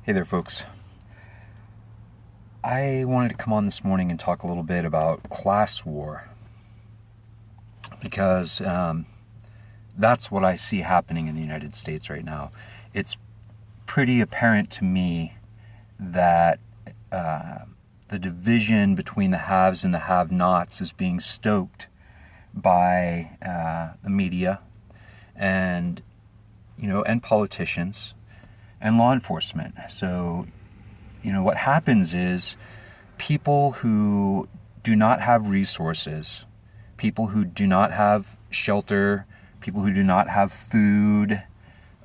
Hey there, folks. I wanted to come on this morning and talk a little bit about class war because that's what I see happening in the United States right now. It's pretty apparent to me that the division between the haves and the have-nots is being stoked by the media and politicians and law enforcement. So, what happens is people who do not have resources, people who do not have shelter, people who do not have food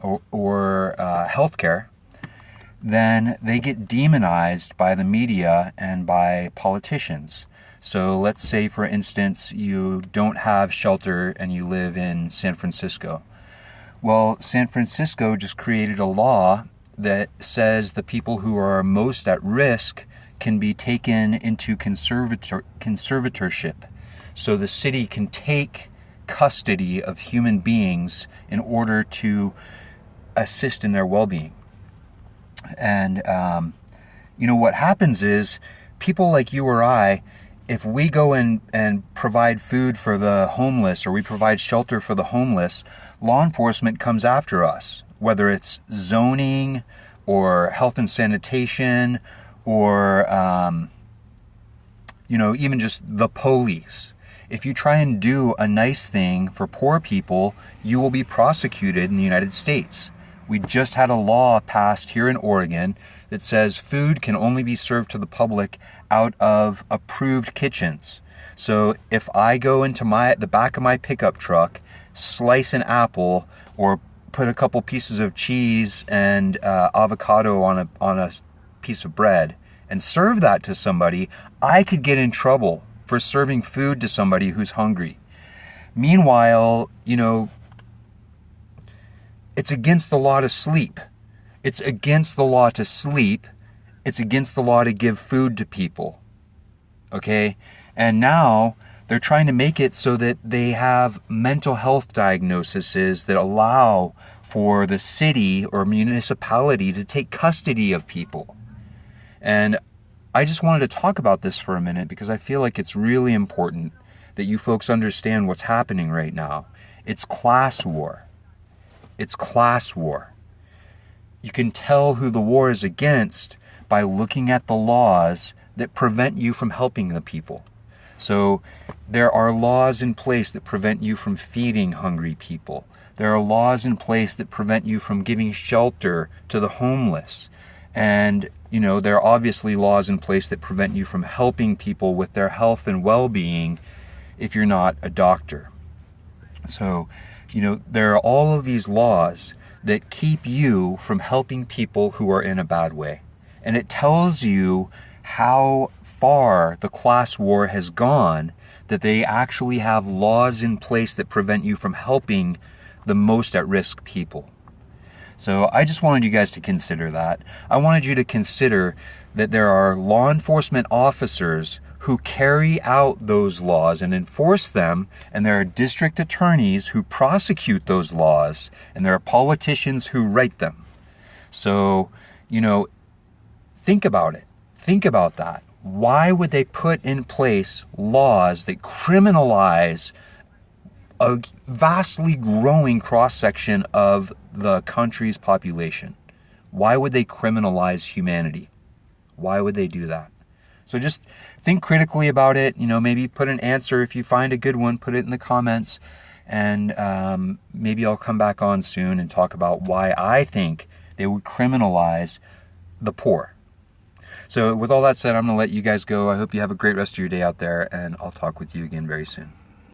or healthcare, then they get demonized by the media and by politicians. So let's say, for instance, you don't have shelter and you live in San Francisco. Well, San Francisco just created a law that says the people who are most at risk can be taken into conservatorship. So the city can take custody of human beings in order to assist in their well-being. And, what happens is people like you or I, if we go and provide food for the homeless or we provide shelter for the homeless, law enforcement comes after us, whether it's zoning or health and sanitation or, even just the police. If you try and do a nice thing for poor people, you will be prosecuted in the United States. We just had a law passed here in Oregon that says food can only be served to the public out of approved kitchens. So if I go into the back of my pickup truck, slice an apple, or put a couple pieces of cheese and avocado on a piece of bread and serve that to somebody, I could get in trouble for serving food to somebody who's hungry. Meanwhile, it's against the law to sleep. It's against the law to sleep. It's against the law to give food to people. Okay? And now they're trying to make it so that they have mental health diagnoses that allow for the city or municipality to take custody of people. And I just wanted to talk about this for a minute because I feel like it's really important that you folks understand what's happening right now. It's class war. It's class war. You can tell who the war is against by looking at the laws that prevent you from helping the people. So there are laws in place that prevent you from feeding hungry people. There are laws in place that prevent you from giving shelter to the homeless. And, there are obviously laws in place that prevent you from helping people with their health and well-being if you're not a doctor. So, there are all of these laws that keep you from helping people who are in a bad way. And it tells you how far the class war has gone, that they actually have laws in place that prevent you from helping the most at-risk people. So I just wanted you guys to consider that. I wanted you to consider that there are law enforcement officers who carry out those laws and enforce them, and there are district attorneys who prosecute those laws, and there are politicians who write them. So, think about it. Think about that. Why would they put in place laws that criminalize a vastly growing cross-section of the country's population? Why would they criminalize humanity? Why would they do that? So just think critically about it. Maybe put an answer. If you find a good one, put it in the comments. And maybe I'll come back on soon and talk about why I think they would criminalize the poor. So with all that said, I'm going to let you guys go. I hope you have a great rest of your day out there, and I'll talk with you again very soon.